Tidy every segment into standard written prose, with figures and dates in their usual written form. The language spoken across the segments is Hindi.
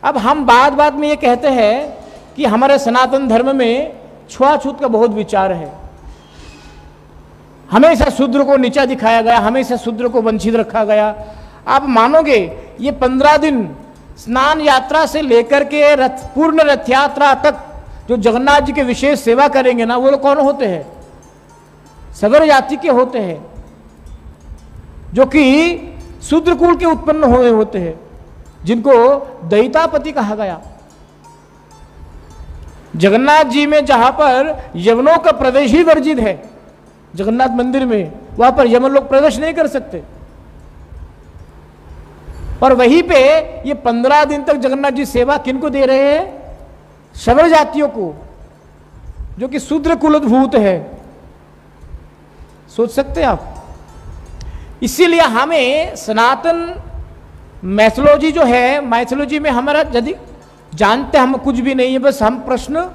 अब हम बात बात में ये कहते हैं कि हमारे सनातन धर्म में छुआछूत का बहुत विचार है, हमेशा शूद्र को नीचा दिखाया गया, हमेशा शूद्र को वंचित रखा गया। आप मानोगे ये 15 दिन स्नान यात्रा से लेकर के पूर्ण रथ यात्रा तक जो जगन्नाथ जी के विशेष सेवा करेंगे ना, वो लोग कौन होते हैं? सगर जाति के होते हैं, जो कि शूद्र कुल के उत्पन्न हुए होते हैं, जिनको दैतापति कहा गया। जगन्नाथ जी में जहां पर यवनों का प्रवेश ही वर्जित है, जगन्नाथ मंदिर में, वहां पर यमन लोग प्रवेश नहीं कर सकते। और वहीं पे ये 15 दिन तक जगन्नाथ जी सेवा किनको दे रहे हैं? शबर जातियों को, जो कि शूद्र कुलोद्भूत है। सोच सकते हैं आप? इसीलिए हमें सनातन मैथोलॉजी जो है, मैथोलॉजी में हमारा यदि जानते हम कुछ भी नहीं है, बस हम प्रश्न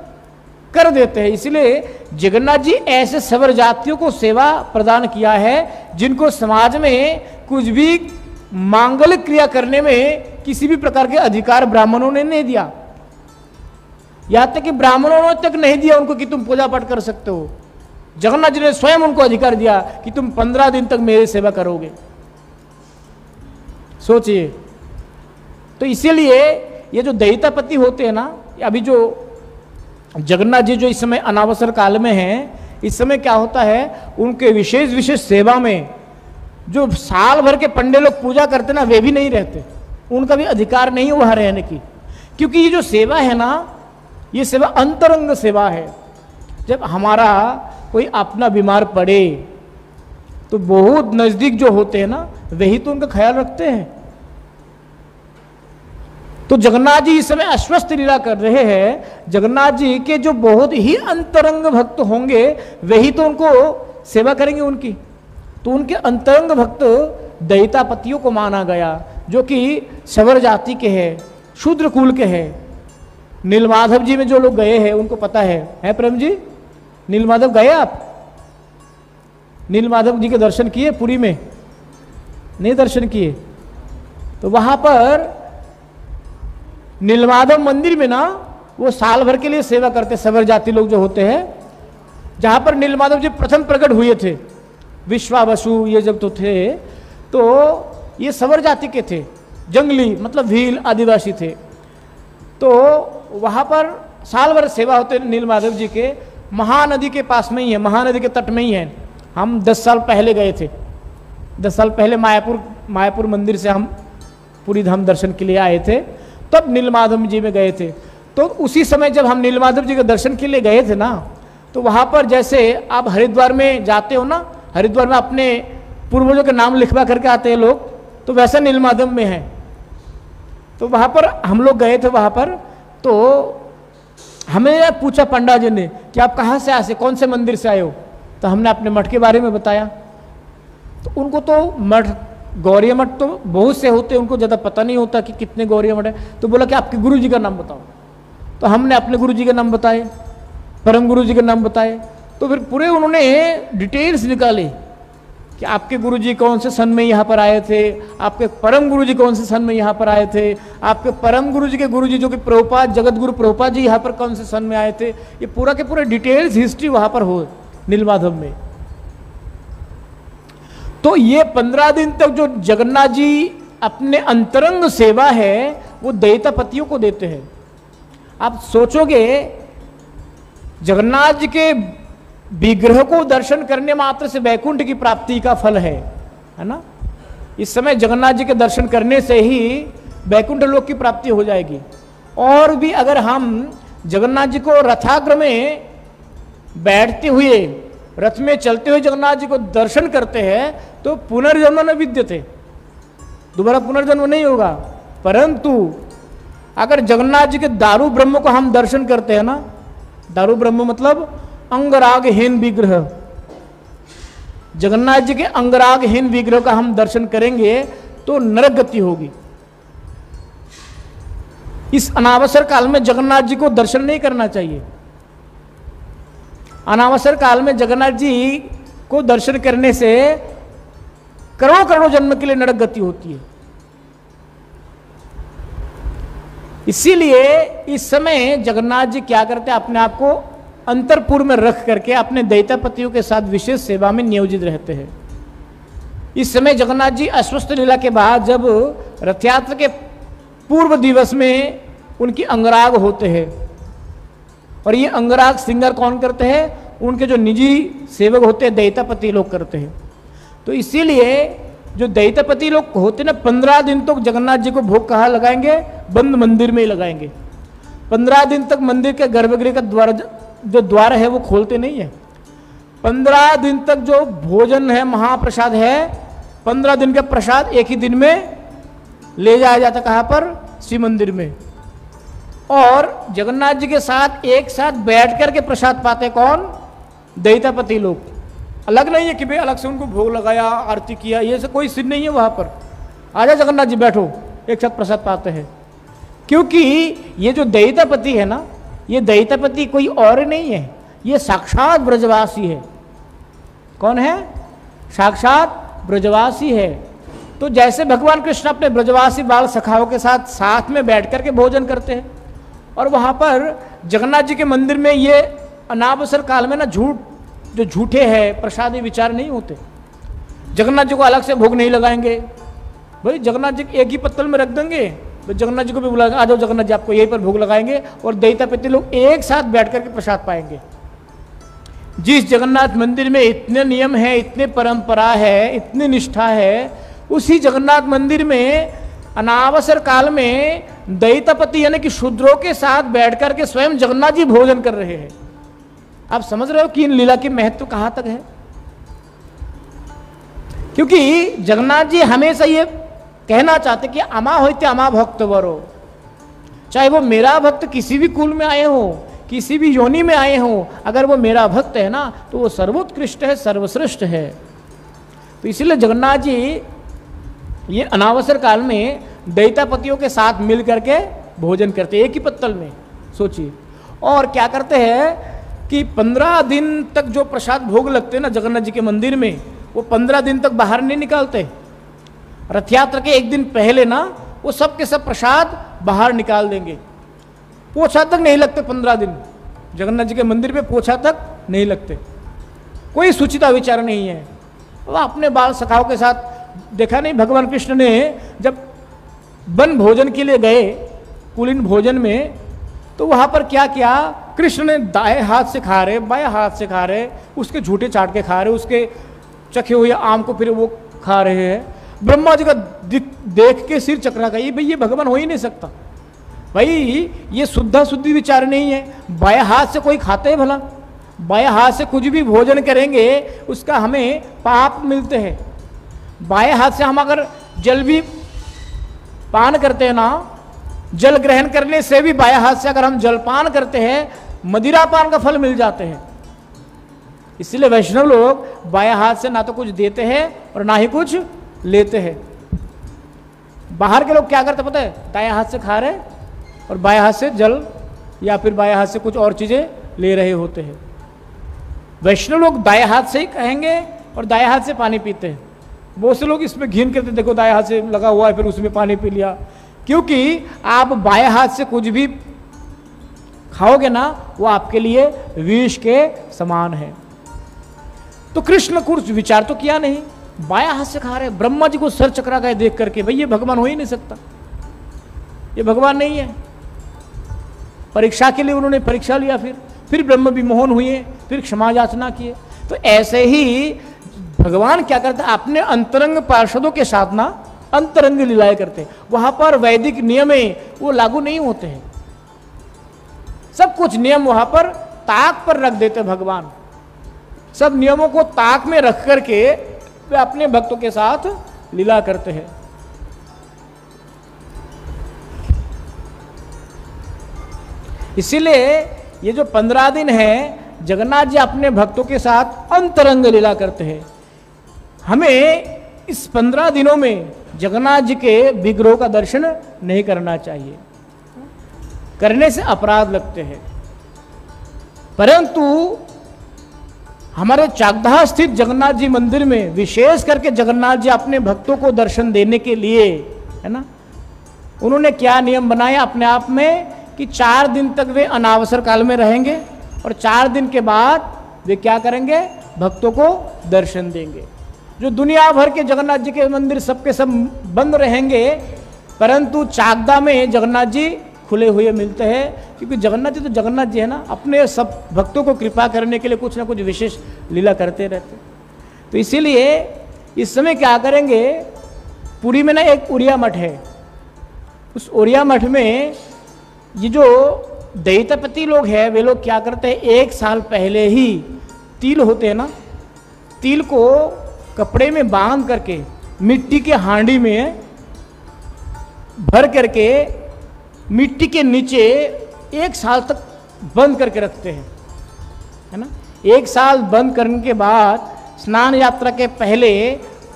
कर देते हैं। इसलिए जगन्नाथ जी ऐसे सबर जातियों को सेवा प्रदान किया है जिनको समाज में कुछ भी मांगलिक क्रिया करने में किसी भी प्रकार के अधिकार ब्राह्मणों ने नहीं दिया। यहां तक कि ब्राह्मणों ने तक नहीं दिया उनको कि तुम पूजा पाठ कर सकते हो। जगन्नाथ जी ने स्वयं उनको अधिकार दिया कि तुम 15 दिन तक मेरी सेवा करोगे। सोचिए। तो इसीलिए ये जो दैतापति होते हैं ना, अभी जो जगन्नाथ जी जो इस समय अनावसर काल में हैं, इस समय क्या होता है, उनके विशेष विशेष सेवा में जो साल भर के पंडे लोग पूजा करते ना, वे भी नहीं रहते, उनका भी अधिकार नहीं है वहां रहने की। क्योंकि ये जो सेवा है ना, ये सेवा अंतरंग सेवा है। जब हमारा कोई अपना बीमार पड़े तो बहुत नजदीक जो होते हैं ना, वही तो उनका ख्याल रखते हैं। तो जगन्नाथ जी इस समय अस्वस्थ लीला कर रहे हैं। जगन्नाथ जी के जो बहुत ही अंतरंग भक्त होंगे, वही तो उनको सेवा करेंगे उनकी। तो उनके अंतरंग भक्त दैतापतियों को माना गया, जो कि शबर जाति के हैं, शूद्र कुल के हैं। नीलमाधव जी में जो लोग गए हैं उनको पता है प्रेम जी? नीलमाधव गए आप? नीलमाधव जी के दर्शन किए पुरी में? नहीं दर्शन किए? तो वहां पर नीलमाधव मंदिर में ना, वो साल भर के लिए सेवा करते सबर जाति लोग जो होते हैं। जहां पर नीलमाधव जी प्रथम प्रकट हुए थे, विश्वावसु ये जब तो थे, तो ये सबर जाति के थे, जंगली मतलब भील आदिवासी थे। तो वहां पर साल भर सेवा होते नीलमाधव जी के। महानदी के पास में ही है, महानदी के तट में ही है। हम 10 साल पहले गए थे, 10 साल पहले मायापुर मंदिर से हम पूरी धाम दर्शन के लिए आए थे, तब नीलमाधव जी में गए थे। तो उसी समय जब हम नीलमाधव जी के दर्शन के लिए गए थे ना, तो वहाँ पर जैसे आप हरिद्वार में जाते हो ना, हरिद्वार में अपने पूर्वजों के नाम लिखवा करके आते हैं लोग, तो वैसा नीलमाधव में है। तो वहाँ पर हम लोग गए थे, वहाँ पर तो हमें पूछा पंडा जी ने कि आप कहाँ से आए, कौन से मंदिर से आए हो? तो हमने अपने मठ के बारे में बताया। तो उनको तो मठ, गौरीय मठ तो बहुत से होते हैं, उनको ज़्यादा पता नहीं होता कि कितने गौरीय मठ है। तो बोला कि आपके गुरु जी का नाम बताओ। तो हमने अपने गुरु जी के नाम बताए, परम गुरु जी के नाम बताए। तो फिर पूरे उन्होंने डिटेल्स निकाले कि आपके गुरु जी कौन से सन में यहाँ पर आए थे, आपके परम गुरु जी कौन से सन में यहाँ पर आए थे, आपके परम गुरु जी के गुरु जी जो कि प्रभुपाद, जगत गुरु प्रभुपाद जी यहाँ पर कौन से सन में आए थे। ये पूरा के पूरे डिटेल्स हिस्ट्री वहाँ पर हो नीलमाधव में। तो ये 15 दिन तक जो जगन्नाथ जी अपने अंतरंग सेवा है, वो दैतापतियों को देते हैं। आप सोचोगे, जगन्नाथ जी के विग्रह को दर्शन करने मात्र से वैकुंठ की प्राप्ति का फल है ना? इस समय जगन्नाथ जी के दर्शन करने से ही वैकुंठ लोक की प्राप्ति हो जाएगी। और भी अगर हम जगन्नाथ जी को रथाग्र में बैठते हुए, रथ में चलते हुए जगन्नाथ जी को दर्शन करते हैं, तो पुनर्जन्म न विद्यते, दोबारा पुनर्जन्म नहीं होगा। परंतु अगर जगन्नाथ जी के दारू ब्रह्म को हम दर्शन करते हैं ना, दारू ब्रह्म मतलब अंगरागहीन विग्रह, जगन्नाथ जी के अंगरागहीन विग्रह का हम दर्शन करेंगे तो नरक गति होगी। इस अनावसर काल में जगन्नाथ जी को दर्शन नहीं करना चाहिए। अनावसर काल में जगन्नाथ जी को दर्शन करने से करोड़ों करोड़ों जन्म के लिए नरक गति होती है। इसीलिए इस समय जगन्नाथ जी क्या करते हैं, अपने आप को अंतरपुर में रख करके अपने दैत्यपतियों के साथ विशेष सेवा में नियोजित रहते हैं। इस समय जगन्नाथ जी अश्वस्थ लीला के बाद जब रथ यात्रा के पूर्व दिवस में उनकी अंगराग होते हैं, और ये अंगराग श्रृंगार कौन करते हैं, उनके जो निजी सेवक होते हैं दैत्यपति लोग करते हैं। तो इसीलिए जो दैत्यपति लोग होते ना 15 दिन तक जगन्नाथ जी को भोग कहाँ लगाएंगे, बंद मंदिर में ही लगाएंगे। 15 दिन तक मंदिर के गर्भगृह का द्वार है वो खोलते नहीं है। 15 दिन तक जो भोजन है, महाप्रसाद है, 15 दिन का प्रसाद एक ही दिन में ले जाया जाता, कहाँ पर, शिव मंदिर में। और जगन्नाथ जी के साथ एक साथ बैठ करके प्रसाद पाते कौन, दैत्यपति लोग। अलग नहीं है कि भाई अलग से उनको भोग लगाया, आरती किया, ये सब कोई सिद्ध नहीं है वहां पर। आजा जगन्नाथ जी बैठो, एक साथ प्रसाद पाते हैं। क्योंकि ये जो दैत्यपति है ना, ये दैत्यपति कोई और नहीं है, ये साक्षात ब्रजवासी है। कौन है, साक्षात ब्रजवासी है। तो जैसे भगवान कृष्ण अपने ब्रजवासी बाल सखाओं के साथ साथ में बैठ करके भोजन करते हैं, और वहां पर जगन्नाथ जी के मंदिर में ये अनावसर काल में ना जो झूठे हैं प्रसादी विचार नहीं होते। जगन्नाथ जी को अलग से भोग नहीं लगाएंगे, भाई जगन्नाथ जी एक ही पत्तल में रख देंगे, भाई जगन्नाथ जी को भी बुलाएंगे, आ जाओ जगन्नाथ जी आपको यहीं पर भोग लगाएंगे, और दैत्यपति लोग एक साथ बैठ करके प्रसाद पाएंगे। जिस जगन्नाथ मंदिर में इतने नियम है, इतने परंपरा है, इतनी निष्ठा है, उसी जगन्नाथ मंदिर में अनावसर काल में दैत्यपति यानी कि शूद्रों के साथ बैठ करके स्वयं जगन्नाथ जी भोजन कर रहे हैं। आप समझ रहे हो कि इन लीला की महत्व कहां तक है। क्योंकि जगन्नाथ जी हमेशा ये कहना चाहते कि अमा होते अमा भक्त वरो, चाहे वो मेरा भक्त किसी भी कुल में आए हो, किसी भी योनि में आए हो, अगर वो मेरा भक्त है ना तो वो सर्वोत्कृष्ट है, सर्वश्रेष्ठ है। तो इसीलिए जगन्नाथ जी ये अनावसर काल में दैत्यपतियों के साथ मिल करके भोजन करते, एक ही पत्तल में, सोचिए। और क्या करते हैं कि 15 दिन तक जो प्रसाद भोग लगते हैं ना जगन्नाथ जी के मंदिर में, वो 15 दिन तक बाहर नहीं निकालते। रथ यात्रा के एक दिन पहले ना वो सब के सब प्रसाद बाहर निकाल देंगे। पोछा तक नहीं लगते 15 दिन जगन्नाथ जी के मंदिर पे, पोछा तक नहीं लगते, कोई सूचिता विचार नहीं है। वो अपने बाल सखाओं के साथ, देखा नहीं भगवान कृष्ण ने जब वन भोजन के लिए गए कुलीन भोजन में, तो वहां पर क्या किया, कृष्ण ने दाएं हाथ से खा रहे, बाएं हाथ से खा रहे, उसके झूठे चाट के खा रहे, उसके चखे हुए आम को फिर वो खा रहे हैं। ब्रह्मा जी का देख के सिर चकरा गई, भाई ये भगवान हो ही नहीं सकता, भाई ये शुद्धि विचार नहीं है। बाएं हाथ से कोई खाते हैं भला, बाएं हाथ से कुछ भी भोजन करेंगे उसका हमें पाप मिलते हैं। बाएं हाथ से हम अगर जल भी पान करते हैं ना, जल ग्रहण करने से भी बाएं हाथ से अगर हम जलपान करते हैं, मदिरा पान का फल मिल जाते हैं। इसलिए वैष्णव लोग बाएं हाथ से ना तो कुछ देते हैं और ना ही कुछ लेते हैं। बाहर के लोग क्या करते पता है, दाएं हाथ से खा रहे और बाएं हाथ से जल या फिर बाएं हाथ से कुछ और चीजें ले रहे होते हैं। वैष्णव लोग दाएं हाथ से ही कहेंगे और दाएं हाथ से पानी पीते हैं। बहुत से लोग इसमें घिन करते, देखो दाएं हाथ से लगा हुआ है फिर उसमें पानी पी लिया, क्योंकि आप बाएं हाथ से कुछ भी खाओगे ना वो आपके लिए विष के समान है। तो कृष्ण कुछ विचार तो किया नहीं, बाएं हाथ से खा रहे। ब्रह्मा जी को सर चकरा गए देख करके, भाई ये भगवान हो ही नहीं सकता, ये भगवान नहीं है। परीक्षा के लिए उन्होंने परीक्षा लिया, फिर ब्रह्म विमोहन हुए, फिर क्षमा याचना किए। तो ऐसे ही भगवान क्या करते, अपने अंतरंग पार्षदों के साथ ना अंतरंग लीलाएं करते। वहां पर वैदिक नियम वो लागू नहीं होते हैं, सब कुछ नियम वहां पर ताक पर रख देते भगवान। सब नियमों को ताक में रख करके वे अपने भक्तों के साथ लीला करते हैं। इसीलिए ये जो 15 दिन है जगन्नाथ जी अपने भक्तों के साथ अंतरंग लीला करते हैं। हमें इस 15 दिनों में जगन्नाथ जी के विग्रह का दर्शन नहीं करना चाहिए, करने से अपराध लगते हैं। परंतु हमारे चाकदहा स्थित जगन्नाथ जी मंदिर में विशेष करके जगन्नाथ जी अपने भक्तों को दर्शन देने के लिए, है ना, उन्होंने क्या नियम बनाए अपने आप में कि 4 दिन तक वे अनावसर काल में रहेंगे और 4 दिन के बाद वे क्या करेंगे, भक्तों को दर्शन देंगे। जो दुनिया भर के जगन्नाथ जी के मंदिर सबके सब बंद रहेंगे, परंतु चाकदा में जगन्नाथ जी खुले हुए मिलते हैं, क्योंकि जगन्नाथ जी तो जगन्नाथ जी है ना, अपने सब भक्तों को कृपा करने के लिए कुछ ना कुछ विशेष लीला करते रहते। तो इसीलिए इस समय क्या करेंगे, पुरी में ना एक उड़िया मठ है, उस उड़िया मठ में ये जो दैत्यपति लोग हैं वे लोग क्या करते हैं, 1 साल पहले ही तिल होते हैं ना, तिल को कपड़े में बांध करके मिट्टी के हांडी में भर करके मिट्टी के नीचे 1 साल तक बंद करके रखते हैं, है ना। 1 साल बंद करने के बाद स्नान यात्रा के पहले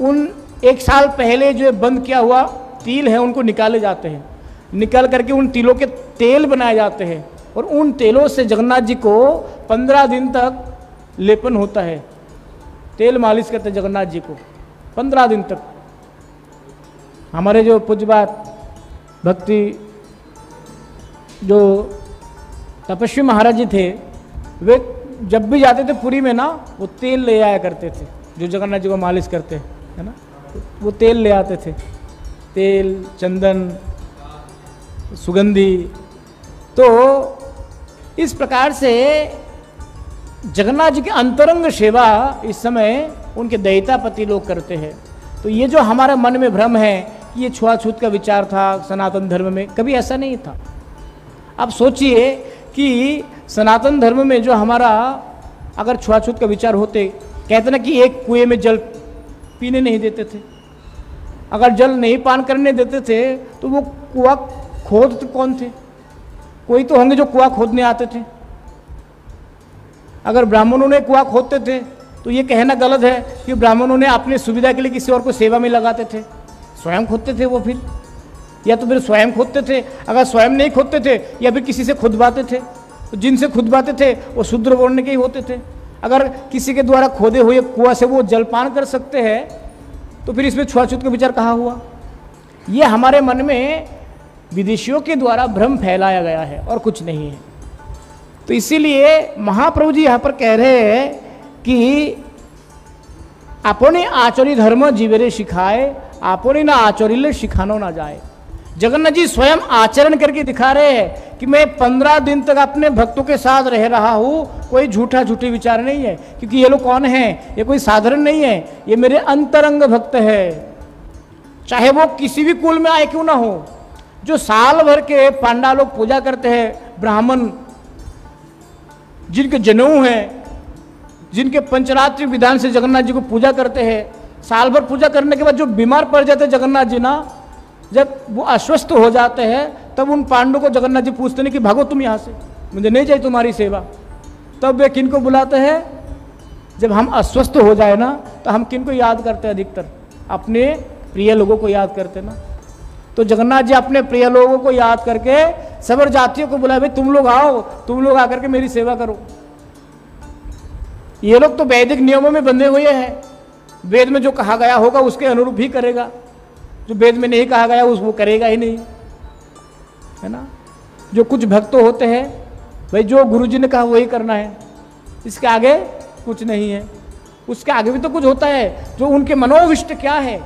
उन 1 साल पहले जो बंद किया हुआ तिल है उनको निकाले जाते हैं, निकाल करके उन तिलों के तेल बनाए जाते हैं और उन तेलों से जगन्नाथ जी को 15 दिन तक लेपन होता है, तेल मालिश करते हैं जगन्नाथ जी को 15 दिन तक। हमारे जो पूज्यपाद भक्ति जो तपस्वी महाराज जी थे, वे जब भी जाते थे पुरी में ना, वो तेल ले आया करते थे, जो जगन्नाथ जी को मालिश करते है ना, वो तेल ले आते थे, तेल, चंदन, सुगंधी। तो इस प्रकार से जगन्नाथ जी की अंतरंग सेवा इस समय उनके दैतापति लोग करते हैं। तो ये जो हमारे मन में भ्रम है कि ये छुआछूत का विचार था सनातन धर्म में, कभी ऐसा नहीं था। आप सोचिए कि सनातन धर्म में जो हमारा अगर छुआछूत का विचार होते, कहते ना कि एक कुएं में जल पीने नहीं देते थे, अगर जल नहीं पान करने देते थे तो वो कुआं खोदते कौन थे, कोई तो होंगे जो कुआं खोदने आते थे। अगर ब्राह्मणों ने कुआं खोदते थे तो ये कहना गलत है कि ब्राह्मणों ने अपनी सुविधा के लिए किसी और को सेवा में लगाते थे, स्वयं खोदते थे वो, फिर या तो फिर स्वयं खोदते थे, अगर स्वयं नहीं खोदते थे या फिर किसी से खुदवाते थे, तो जिनसे खुदवाते थे वो शूद्र वर्ण के ही होते थे। अगर किसी के द्वारा खोदे हुए कुआं से वो जलपान कर सकते हैं तो फिर इसमें छुआछूत का विचार कहाँ हुआ। ये हमारे मन में विदेशियों के द्वारा भ्रम फैलाया गया है और कुछ नहीं है। तो इसीलिए महाप्रभु जी यहाँ पर कह रहे हैं कि अपने आचरी धर्म जीवरे सिखाए, आपने ना आचरिले सिखानो ना जाए। जगन्नाथ जी स्वयं आचरण करके दिखा रहे हैं कि मैं 15 दिन तक अपने भक्तों के साथ रह रहा हूँ, कोई झूठे विचार नहीं है, क्योंकि ये लोग कौन हैं, ये कोई साधारण नहीं है, ये मेरे अंतरंग भक्त है, चाहे वो किसी भी कुल में आए क्यों ना हो। जो साल भर के पांडा लोग पूजा करते हैं, ब्राह्मण जिनके जनेऊ हैं, जिनके पंचरात्रि विधान से जगन्नाथ जी को पूजा करते हैं, साल भर पूजा करने के बाद जो बीमार पड़ जाते हैं जगन्नाथ जी ना, जब वो अस्वस्थ हो जाते हैं तब उन पांडवों को जगन्नाथ जी पूछते नहीं कि भागो तुम यहाँ से, मुझे नहीं चाहिए तुम्हारी सेवा। तब वे किन को बुलाते हैं, जब हम अस्वस्थ हो जाए ना तो हम किन को याद करते हैं, अधिकतर अपने प्रिय लोगों को याद करते ना। तो जगन्नाथ जी अपने प्रिय लोगों को याद करके सबर जातियों को बुलाए, भाई तुम लोग आओ, तुम लोग आकर के मेरी सेवा करो। ये लोग तो वैदिक नियमों में बंधे हुए हैं, वेद में जो कहा गया होगा उसके अनुरूप ही करेगा, जो वेद में नहीं कहा गया वो करेगा ही नहीं, है ना। जो कुछ भक्त होते हैं, भाई जो गुरुजी ने कहा वही करना है, इसके आगे कुछ नहीं है। उसके आगे भी तो कुछ होता है, जो उनके मनोविष्ट क्या है,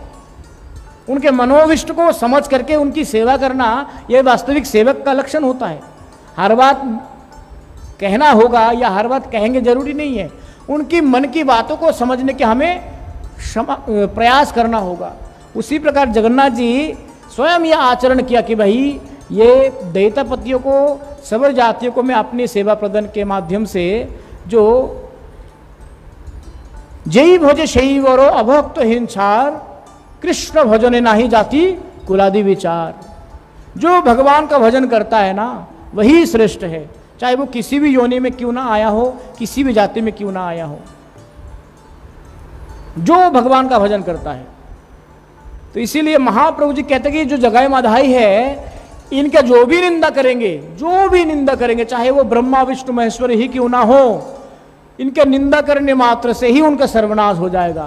उनके मनोविष्ट को समझ करके उनकी सेवा करना, यह वास्तविक सेवक का लक्षण होता है। हर बात कहना होगा या हर बात कहेंगे जरूरी नहीं है, उनकी मन की बातों को समझने के हमें प्रयास करना होगा। उसी प्रकार जगन्नाथ जी स्वयं यह आचरण किया कि भाई ये दैत्यपतियों को, सबर जातियों को मैं अपनी सेवा प्रदान के माध्यम से, जो जय भोज शई वरो अभक्त हिंसार, कृष्ण भजने नाही जाति कुलादि विचार। जो भगवान का भजन करता है ना वही श्रेष्ठ है, चाहे वो किसी भी योनि में क्यों ना आया हो, किसी भी जाति में क्यों ना आया हो, जो भगवान का भजन करता है। तो इसीलिए महाप्रभु जी कहते हैं कि जो जगाई माधाई है, इनका जो भी निंदा करेंगे, जो भी निंदा करेंगे, चाहे वो ब्रह्मा विष्णु महेश्वर ही क्यों ना हो, इनके निंदा करने मात्र से ही उनका सर्वनाश हो जाएगा।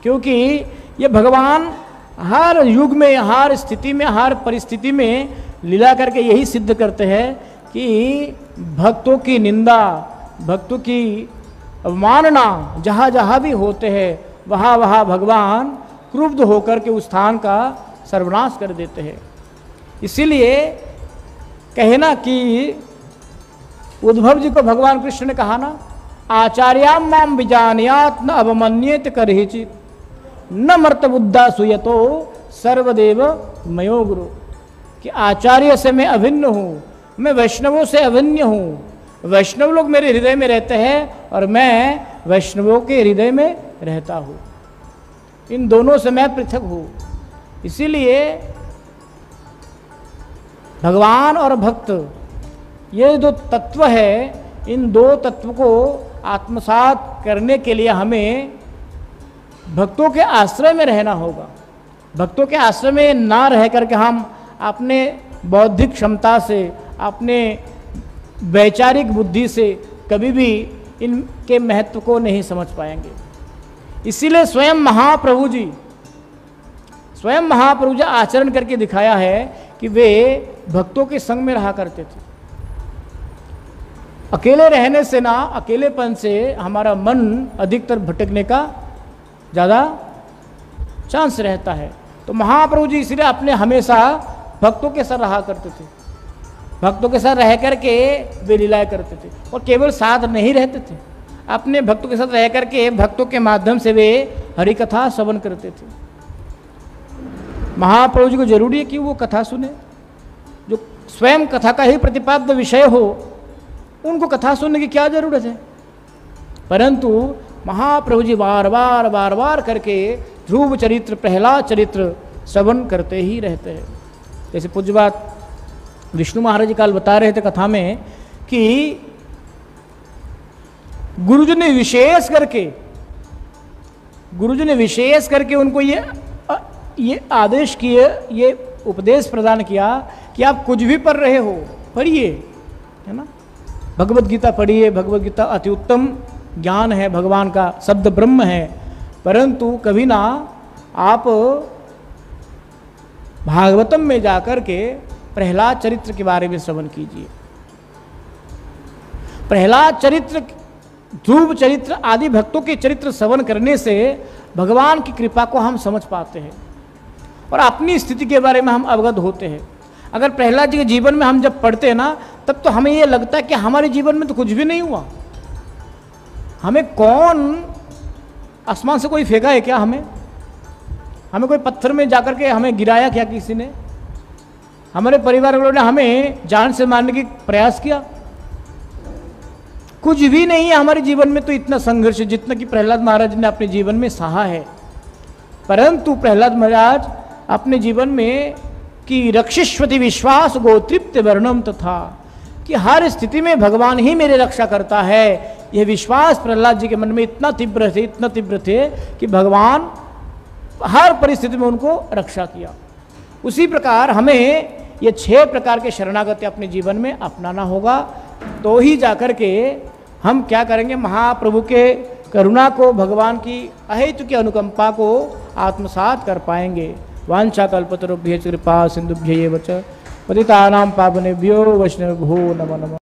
क्योंकि ये भगवान हर युग में, हर स्थिति में, हर परिस्थिति में लीला करके यही सिद्ध करते हैं कि भक्तों की निंदा, भक्तों की अवमानना जहाँ जहाँ भी होते हैं वहाँ वहाँ भगवान क्रुद्ध होकर के उस स्थान का सर्वनाश कर देते हैं। इसीलिए कहना कि उद्धव जी को भगवान कृष्ण ने कहा ना, आचार्याम माम विजानयात न अवमन्येत करहिचित न मर्त बुद्धा सुयतो सर्वदेव मयो गुरु, कि आचार्य से मैं अभिन्न हूँ, मैं वैष्णवों से अभिन्न हूँ। वैष्णव लोग मेरे हृदय में रहते हैं और मैं वैष्णवों के हृदय में रहता हूँ, इन दोनों से मैं पृथक हूँ। इसीलिए भगवान और भक्त ये जो तत्व है, इन दो तत्व को आत्मसात करने के लिए हमें भक्तों के आश्रय में रहना होगा। भक्तों के आश्रय में ना रह करके हम अपने बौद्धिक क्षमता से, अपने वैचारिक बुद्धि से कभी भी इनके महत्व को नहीं समझ पाएंगे। इसीलिए स्वयं महाप्रभु जी आचरण करके दिखाया है कि वे भक्तों के संग में रहा करते थे। अकेले रहने से ना, अकेलेपन से हमारा मन अधिकतर भटकने का ज़्यादा चांस रहता है। तो महाप्रभु जी इसलिए अपने हमेशा भक्तों के साथ रहा करते थे, भक्तों के साथ रह करके वे लीलाएं करते थे। और केवल साथ नहीं रहते थे, अपने भक्तों के साथ रह करके भक्तों के माध्यम से वे हरि कथा श्रवण करते थे। महाप्रभु जी को जरूरी है कि वो कथा सुने, जो स्वयं कथा का ही प्रतिपाद्य विषय हो, उनको कथा सुनने की क्या जरूरत है। परंतु महाप्रभु जी बार बार करके ध्रुव चरित्र, प्रहलाद चरित्र श्रवण करते ही रहते हैं। जैसे पूज्यपाद विष्णु महाराज जी कल बता रहे थे कथा में कि गुरुजी ने विशेष करके उनको ये आदेश किए, ये उपदेश प्रदान किया कि आप कुछ भी पढ़ रहे हो पढ़िए, है ना, भगवत गीता पढ़िए। भगवत गीता अति उत्तम ज्ञान है, भगवान का शब्द ब्रह्म है। परंतु कभी ना आप भागवतम में जाकर के प्रहलाद चरित्र के बारे में श्रवण कीजिए। प्रहलाद चरित्र, ध्रुव चरित्र आदि भक्तों के चरित्र श्रवण करने से भगवान की कृपा को हम समझ पाते हैं और अपनी स्थिति के बारे में हम अवगत होते हैं। अगर प्रहलाद जी के जीवन में हम जब पढ़ते हैं ना, तब तो हमें ये लगता है कि हमारे जीवन में तो कुछ भी नहीं हुआ। हमें कौन आसमान से कोई फेंका है क्या? हमें कोई पत्थर में जाकर के हमें गिराया क्या किसी ने? हमारे परिवार वालों ने हमें जान से मारने की प्रयास किया? कुछ भी नहीं है हमारे जीवन में। तो इतना संघर्ष जितना कि प्रहलाद महाराज ने अपने जीवन में सहा है। परंतु प्रहलाद महाराज अपने जीवन में कि रक्षिष्वति विश्वास गोतृप्त वर्णम तथा, कि हर स्थिति में भगवान ही मेरी रक्षा करता है, यह विश्वास प्रहलाद जी के मन में इतना तीव्र थे कि भगवान हर परिस्थिति में उनको रक्षा किया। उसी प्रकार हमें ये 6 प्रकार के शरणागति अपने जीवन में अपनाना होगा, तो ही जाकर के हम क्या करेंगे, महाप्रभु के करुणा को, भगवान की अहेतु की अनुकंपा को आत्मसात कर पाएंगे। वांछा कल्पतरुभ्यश्च कृपा सिंधुभ्यैव च पतितानां पावनेभ्यो वैष्णवेभ्यो नमो नमः।